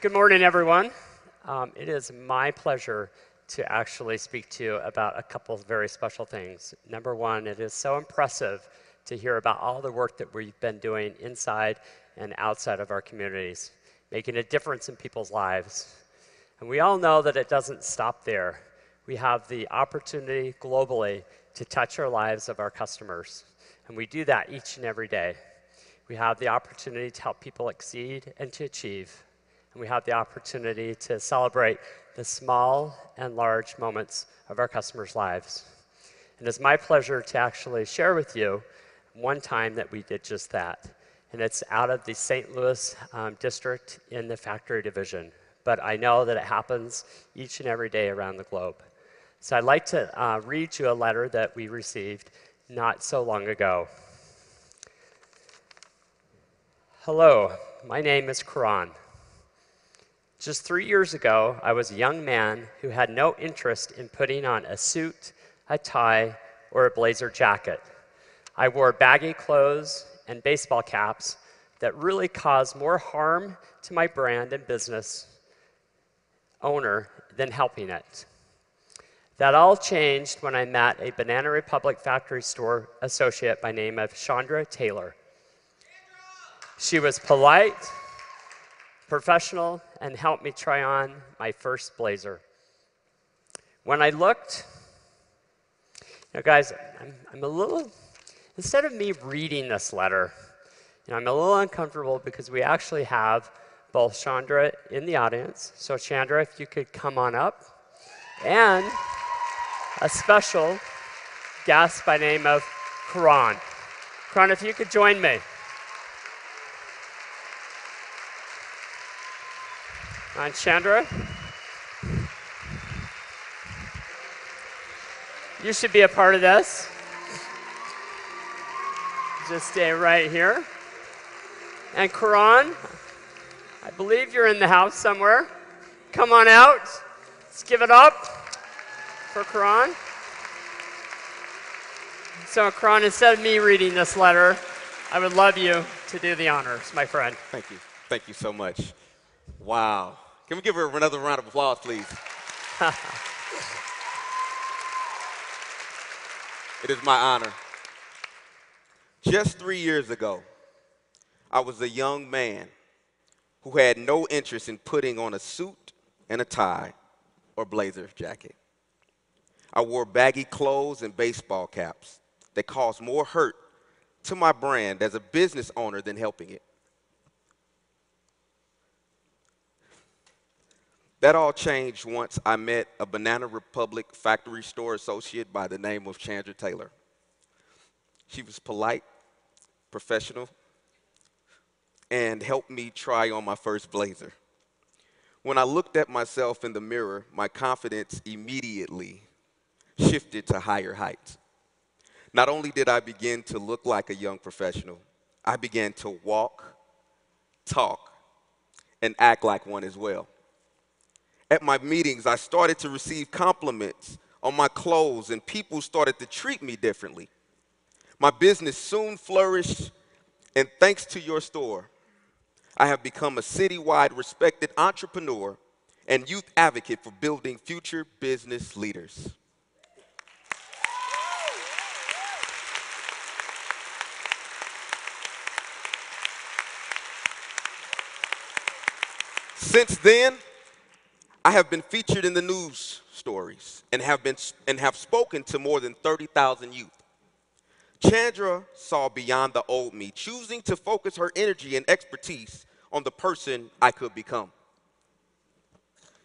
Good morning, everyone. It is my pleasure to actually speak to you about a couple of very special things. Number one, it is so impressive to hear about all the work that we've been doing inside and outside of our communities, making a difference in people's lives. And we all know that it doesn't stop there. We have the opportunity globally to touch our lives of our customers, and we do that each and every day. We have the opportunity to help people exceed and to achieve. And we have the opportunity to celebrate the small and large moments of our customers' lives. And it's my pleasure to actually share with you one time that we did just that. And it's out of the St. Louis district in the factory division. But I know that it happens each and every day around the globe. So I'd like to read you a letter that we received not so long ago. Hello, my name is Koran. Just 3 years ago, I was a young man who had no interest in putting on a suit, a tie, or a blazer jacket. I wore baggy clothes and baseball caps that really caused more harm to my brand and business owner than helping it. That all changed when I met a Banana Republic factory store associate by name of Chandra Taylor. She was polite, professional, and helped me try on my first blazer. When I looked, guys, I'm a little, instead of me reading this letter, I'm a little uncomfortable because we actually have both Chandra in the audience. So Chandra, if you could come on up, and a special guest by name of Koran. Koran, if you could join me. And Chandra, you should be a part of this. Just stay right here. And Koran, I believe you're in the house somewhere. Come on out. Let's give it up for Koran. So Koran, instead of me reading this letter, I would love you to do the honors, my friend. Thank you. Thank you so much. Wow. Can we give her another round of applause, please? It is my honor. Just 3 years ago, I was a young man who had no interest in putting on a suit and a tie or blazer jacket. I wore baggy clothes and baseball caps that caused more hurt to my brand as a business owner than helping it. That all changed once I met a Banana Republic factory store associate by the name of Chandra Taylor. She was polite, professional, and helped me try on my first blazer. When I looked at myself in the mirror, my confidence immediately shifted to higher heights. Not only did I begin to look like a young professional, I began to walk, talk, and act like one as well. At my meetings, I started to receive compliments on my clothes, and people started to treat me differently. My business soon flourished, and thanks to your store, I have become a citywide respected entrepreneur and youth advocate for building future business leaders. Since then, I have been featured in the news stories and have spoken to more than 30,000 youth. Chandra saw beyond the old me, choosing to focus her energy and expertise on the person I could become.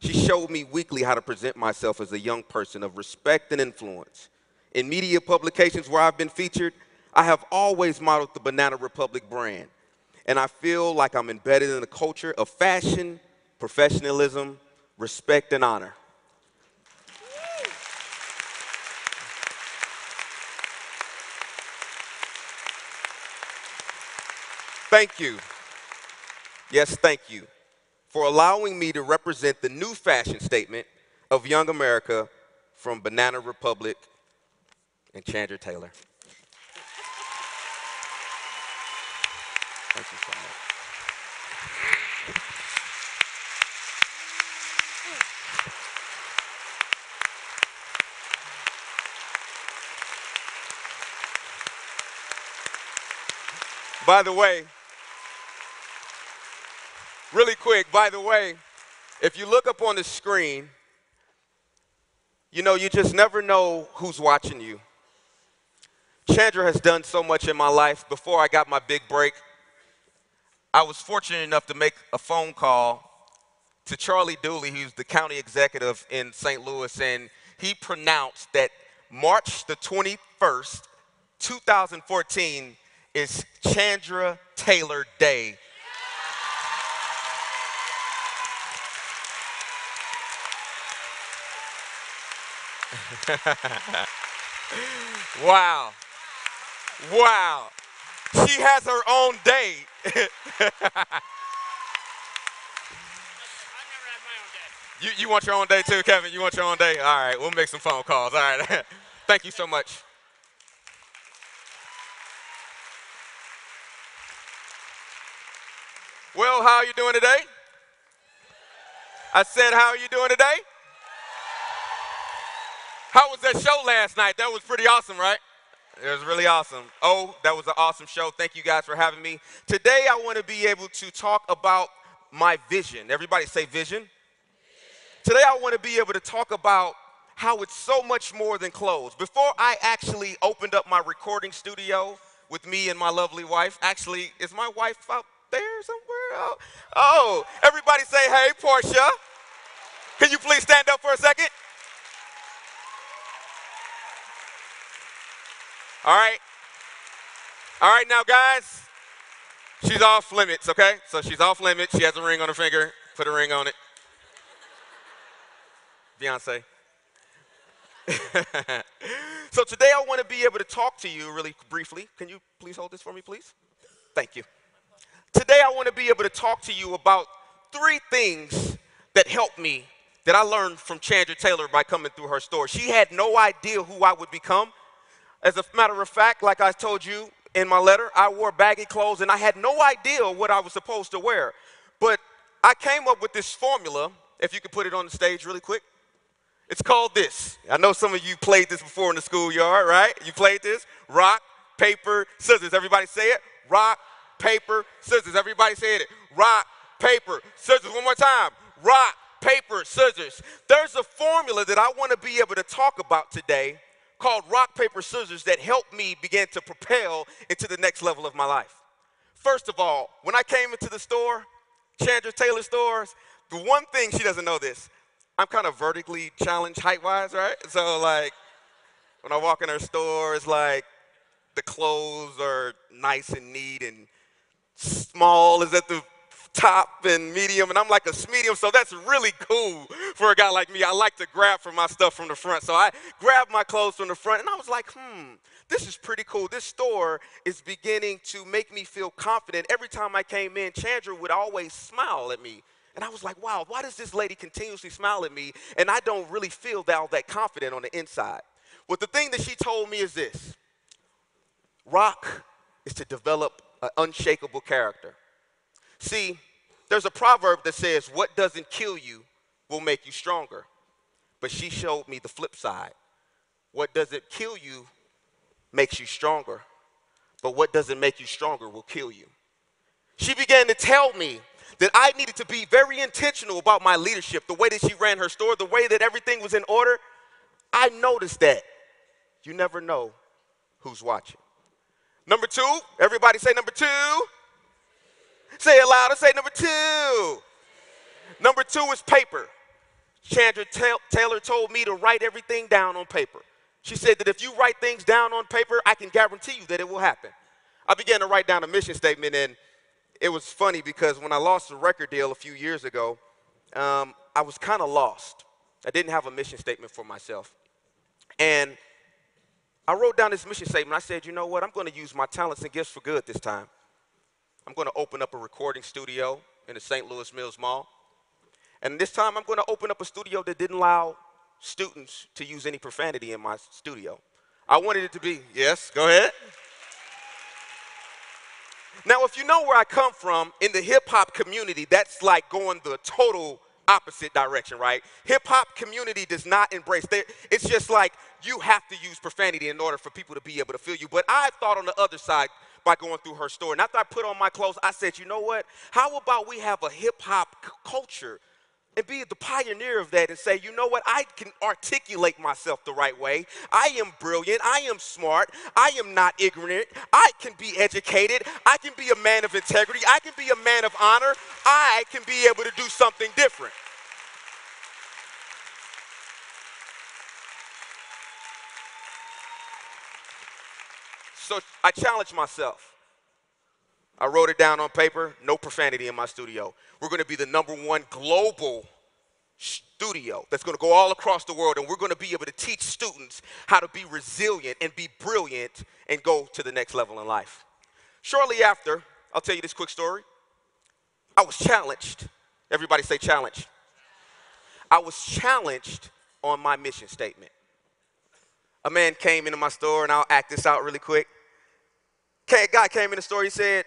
She showed me weekly how to present myself as a young person of respect and influence. In media publications where I've been featured, I have always modeled the Banana Republic brand, and I feel like I'm embedded in the culture of fashion, professionalism, respect, and honor. Thank you. Yes, thank you for allowing me to represent the new fashion statement of Young America from Banana Republic and Chandra Taylor. Thank you so much. By the way, really quick, by the way, if you look up on the screen, you know, you just never know who's watching you. Chandra has done so much in my life. Before I got my big break, I was fortunate enough to make a phone call to Charlie Dooley, who's the county executive in St. Louis, and he pronounced that March the 21st, 2014 is Chandra Taylor Day. Wow. Wow. She has her own day. I've never had my own day. You want your own day too, Kevin? You want your own day? All right, we'll make some phone calls. All right. Thank you so much. Well, how are you doing today? I said, how are you doing today? How was that show last night? That was pretty awesome, right? It was really awesome. Oh, that was an awesome show. Thank you guys for having me. Today, I want to be able to talk about my vision. Everybody say vision. Today, I want to be able to talk about how it's so much more than clothes. Before I actually opened up my recording studio with me and my lovely wife, actually, is my wife out there somewhere? Oh, everybody say, hey, Portia. Can you please stand up for a second? All right. All right, now, guys, she's off limits, okay? So she's off limits. She has a ring on her finger. Put a ring on it. Beyonce. So today I want to be able to talk to you really briefly. Can you please hold this for me, please? Thank you. Today I want to be able to talk to you about 3 things that helped me, that I learned from Chandra Taylor by coming through her store. She had no idea who I would become. As a matter of fact, like I told you in my letter, I wore baggy clothes and I had no idea what I was supposed to wear. But I came up with this formula, if you could put it on the stage really quick. It's called this. I know some of you played this before in the schoolyard, right? You played this? Rock, paper, scissors. Everybody say it. Rock, paper, scissors. Everybody say it. Rock, paper, scissors. One more time. Rock, paper, scissors. There's a formula that I want to be able to talk about today called rock, paper, scissors that helped me begin to propel into the next level of my life. First of all, when I came into the store, Chandra Taylor stores, the one thing, she doesn't know this, I'm kind of vertically challenged height-wise, right? So, like, when I walk in her store, it's like the clothes are nice and neat, and small is at the top and medium, and I'm like a medium, so that's really cool for a guy like me. I like to grab for my stuff from the front, so I grabbed my clothes from the front, and I was like, this is pretty cool. This store is beginning to make me feel confident. Every time I came in, Chandra would always smile at me. And I was like, wow, why does this lady continuously smile at me and I don't really feel all that confident on the inside? Well, the thing that she told me is this. Rock is to develop an unshakable character. See, there's a proverb that says, what doesn't kill you will make you stronger. But she showed me the flip side. What doesn't kill you makes you stronger. But what doesn't make you stronger will kill you. She began to tell me that I needed to be very intentional about my leadership, the way that she ran her store, the way that everything was in order. I noticed that you never know who's watching. Number 2, everybody say number 2. Say it louder, say number 2. Number 2 is paper. Chandra Taylor told me to write everything down on paper. She said that if you write things down on paper, I can guarantee you that it will happen. I began to write down a mission statement, and it was funny because when I lost the record deal a few years ago, I was kind of lost. I didn't have a mission statement for myself. And I wrote down this mission statement. I said, you know what? I'm going to use my talents and gifts for good this time. I'm going to open up a recording studio in the St. Louis Mills Mall. And this time I'm going to open up a studio that didn't allow students to use any profanity in my studio. I wanted it to be, yes, go ahead. Now, if you know where I come from, in the hip-hop community, that's like going the total opposite direction, right? Hip-hop community does not embrace that. It's just like you have to use profanity in order for people to be able to feel you. But I thought on the other side, by going through her store. And after I put on my clothes, I said, you know what? How about we have a hip-hop culture and be the pioneer of that and say, you know what? I can articulate myself the right way. I am brilliant. I am smart. I am not ignorant. I can be educated. I can be a man of integrity. I can be a man of honor. I can be able to do something different. So I challenged myself. I wrote it down on paper, no profanity in my studio. We're going to be the #1 global studio that's going to go all across the world, and we're going to be able to teach students how to be resilient and be brilliant and go to the next level in life. Shortly after, I'll tell you this quick story. I was challenged. Everybody say challenge. I was challenged on my mission statement. A man came into my store, and I'll act this out really quick. A guy came in the store, he said,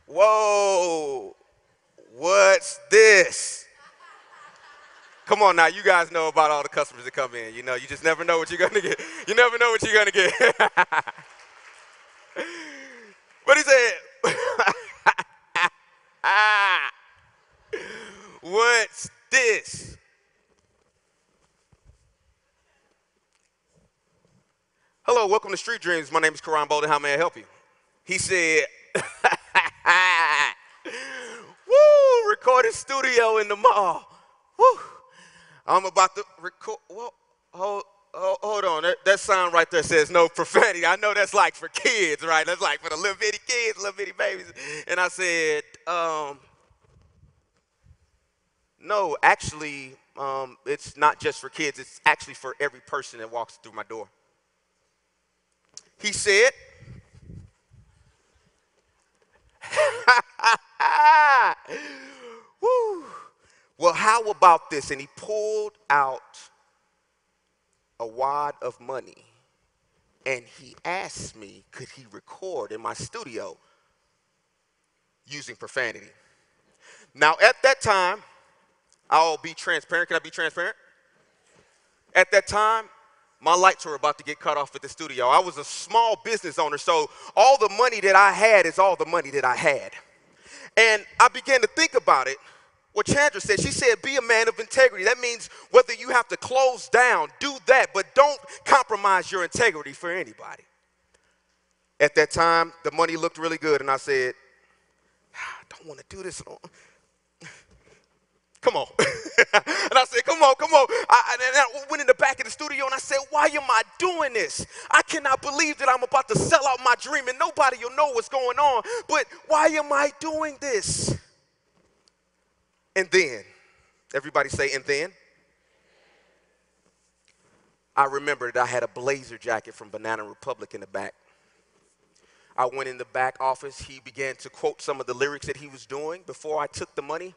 whoa, what's this? Come on now, you guys know about all the customers that come in. You know, you just never know what you're gonna get. You never know what you're gonna get. But he said, what's this? Hello, welcome to Street Dreams. My name is Koran Bolden. How may I help you? He said, woo, recording studio in the mall. Woo, I'm about to record. Whoa, hold on. That sign right there says no profanity. I know that's like for kids, right? That's like for the little bitty kids, little bitty babies. And I said, no, actually, it's not just for kids. It's actually for every person that walks through my door. He said, woo. Well, how about this? And he pulled out a wad of money, and he asked me, could he record in my studio using profanity? Now, at that time, I'll be transparent. Can I be transparent? At that time, my lights were about to get cut off at the studio. I was a small business owner, so all the money that I had is all the money that I had. And I began to think about it. What Chandra said, she said, be a man of integrity. That means whether you have to close down, do that, but don't compromise your integrity for anybody. At that time, the money looked really good, and I said, I don't want to do this. Come on. And I said, come on. And I went in the back of the studio and I said, why am I doing this? I cannot believe that I'm about to sell out my dream and nobody will know what's going on. But why am I doing this? And then, everybody say, and then? I remembered I had a blazer jacket from Banana Republic in the back. I went in the back office. He began to quote some of the lyrics that he was doing before I took the money.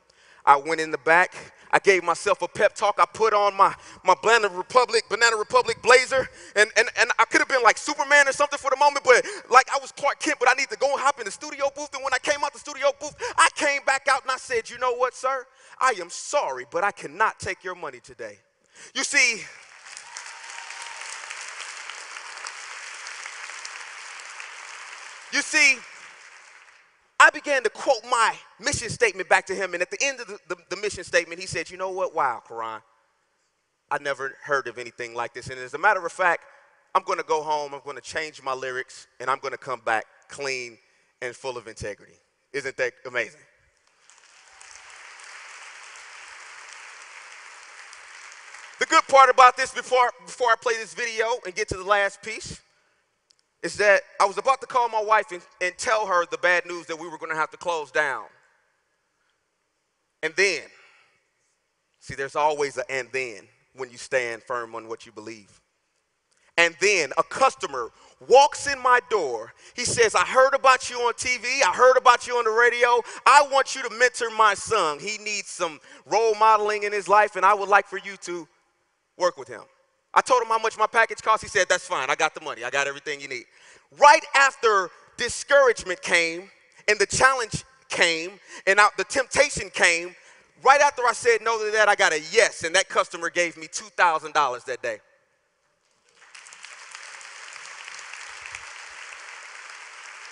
I went in the back. I gave myself a pep talk. I put on my Banana Republic blazer, and I could have been like Superman or something for the moment, but like I was Clark Kent, but I need to go and hop in the studio booth. And when I came out the studio booth, I came back out and I said, you know what, sir? I am sorry, but I cannot take your money today. You see, I began to quote my mission statement back to him, and at the end of the mission statement, he said, you know what, wow, Koran, I never heard of anything like this. And as a matter of fact, I'm going to go home, I'm going to change my lyrics, and I'm going to come back clean and full of integrity. Isn't that amazing? The good part about this, before I play this video and get to the last piece, is that I was about to call my wife and tell her the bad news that we were going to have to close down. And then, see, there's always an and then when you stand firm on what you believe. And then a customer walks in my door. He says, I heard about you on TV. I heard about you on the radio. I want you to mentor my son. He needs some role modeling in his life, and I would like for you to work with him. I told him how much my package cost. He said, that's fine. I got the money. I got everything you need. Right after discouragement came and the challenge came and the temptation came, right after I said no to that, I got a yes, and that customer gave me $2,000 that day.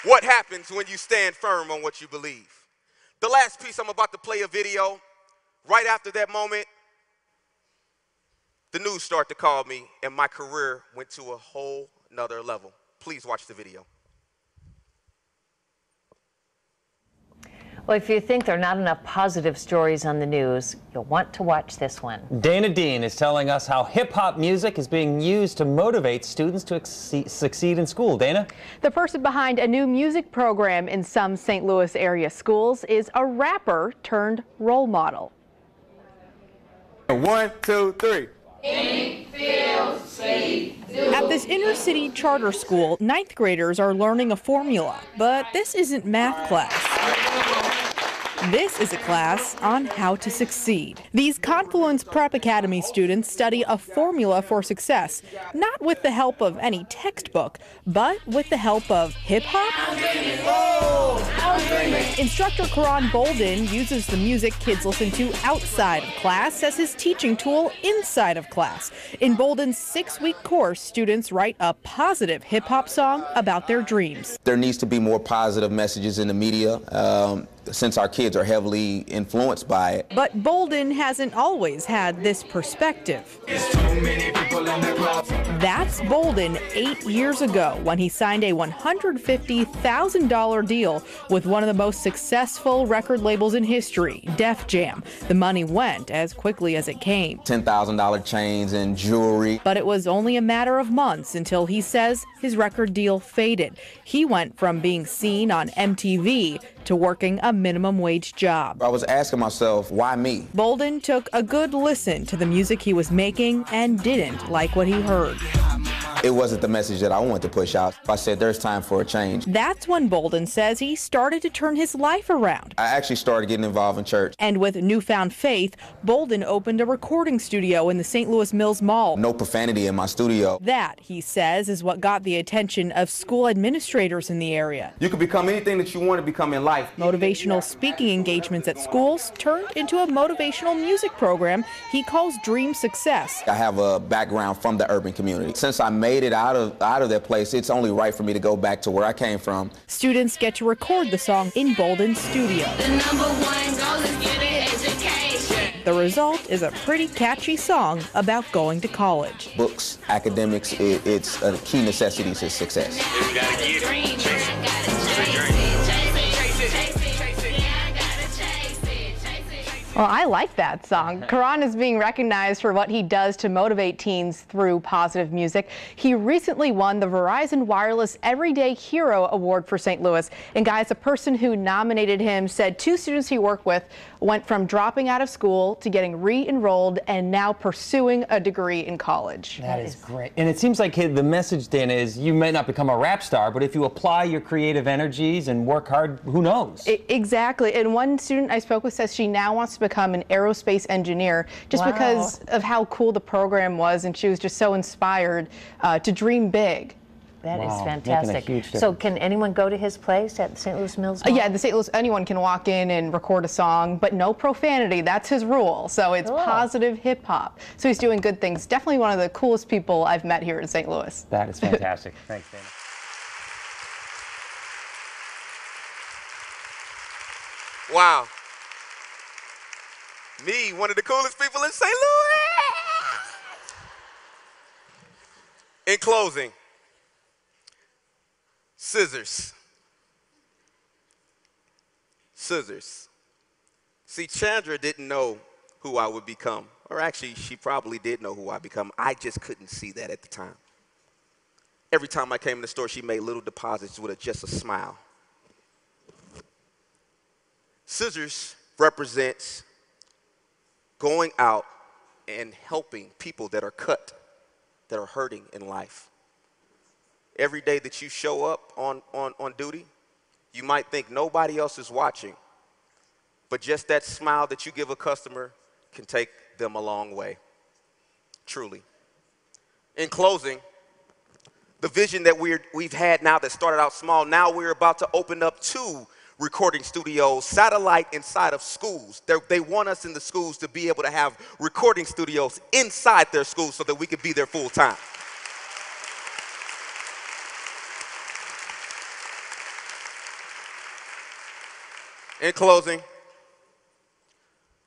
What happens when you stand firm on what you believe? The last piece, I'm about to play a video. Right after that moment, the news started to call me, and my career went to a whole nother level. Please watch the video. Well, if you think there are not enough positive stories on the news, you'll want to watch this one. Dana Dean is telling us how hip-hop music is being used to motivate students to succeed in school. Dana? The person behind a new music program in some St. Louis area schools is a rapper turned role model. 1, 2, 3. At this inner city charter school, ninth graders are learning a formula, but this isn't math class. This is a class on how to succeed. These Confluence Prep Academy students study a formula for success, not with the help of any textbook, but with the help of hip-hop. Instructor Koran Bolden uses the music kids listen to outside of class as his teaching tool inside of class. In Bolden's 6-week course, students write a positive hip-hop song about their dreams. There needs to be more positive messages in the media. Since our kids are heavily influenced by it. But Bolden hasn't always had this perspective. That's Bolden 8 years ago when he signed a $150,000 deal with one of the most successful record labels in history, Def Jam. The money went as quickly as it came. $10,000 chains and jewelry. But it was only a matter of months until he says his record deal faded. He went from being seen on MTV to working a minimum wage job. I was asking myself, why me? Bolden took a good listen to the music he was making and didn't like what he heard. It wasn't the message that I wanted to push out. I said, there's time for a change. That's when Bolden says he started to turn his life around. I actually started getting involved in church. And with newfound faith, Bolden opened a recording studio in the St. Louis Mills Mall. No profanity in my studio. That, he says, is what got the attention of school administrators in the area. You can become anything that you want to become in life. Motivational speaking engagements at schools turned into a motivational music program he calls Dream Success. I have a background from the urban community. Since I made it out of that place, it's only right for me to go back to where I came from. Students get to record the song in Bolden's studio. The #1 goal is getting education. The result is a pretty catchy song about going to college. Books, academics, it's a key necessity to success. Well, I like that song. Koran is being recognized for what he does to motivate teens through positive music. He recently won the Verizon Wireless Everyday Hero Award for St. Louis. And guys, the person who nominated him said 2 students he worked with went from dropping out of school to getting re-enrolled and now pursuing a degree in college. That is great. And it seems like the message, Dana, is you may not become a rap star, but if you apply your creative energies and work hard, who knows? Exactly. And one student I spoke with says she now wants to become an aerospace engineer just because of how cool the program was, and she was just so inspired to dream big. That is Wow, fantastic. making a huge So difference. can anyone go to his place at the St. Louis Mills Mall? Yeah, the St. Louis, anyone can walk in and record a song, but no profanity. That's his rule. So it's Cool. positive hip hop. So he's doing good things. Definitely one of the coolest people I've met here in St. Louis. That is fantastic. Thanks, Dana. Wow. Me, one of the coolest people in St. Louis. In closing, scissors. Scissors. See, Chandra didn't know who I would become. Or actually, she probably did know who I'd become. I just couldn't see that at the time. Every time I came in the store, she made little deposits with just a smile. Scissors represents going out and helping people that are cut, that are hurting in life. Every day that you show up on duty, you might think nobody else is watching, but just that smile that you give a customer can take them a long way, truly. In closing, the vision that we've had now that started out small, now we're about to open up 2 recording studios, satellite inside of schools. They want us in the schools to be able to have recording studios inside their schools so that we can be there full time. In closing,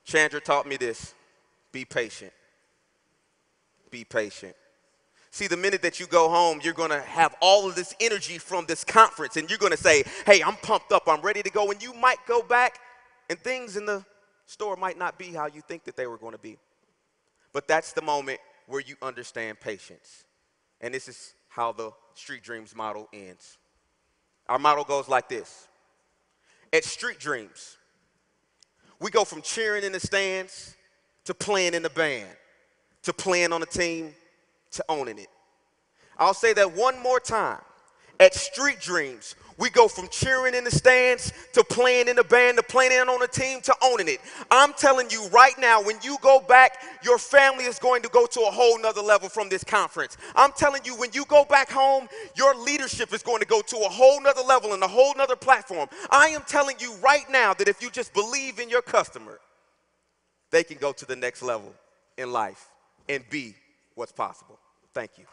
Chandra taught me this: be patient. Be patient. See, the minute that you go home, you're going to have all of this energy from this conference, and you're going to say, hey, I'm pumped up, I'm ready to go, and you might go back, and things in the store might not be how you think that they were going to be. But that's the moment where you understand patience. And this is how the Street Dreams model ends. Our model goes like this. At Street Dreams, we go from cheering in the stands to playing in the band, to playing on a team, to owning it. I'll say that one more time. At Street Dreams, we go from cheering in the stands to playing in the band, to playing on a team, to owning it. I'm telling you right now, when you go back, your family is going to go to a whole nother level from this conference. I'm telling you, when you go back home, your leadership is going to go to a whole nother level and a whole nother platform. I am telling you right now that if you just believe in your customer, they can go to the next level in life and be what's possible. Thank you.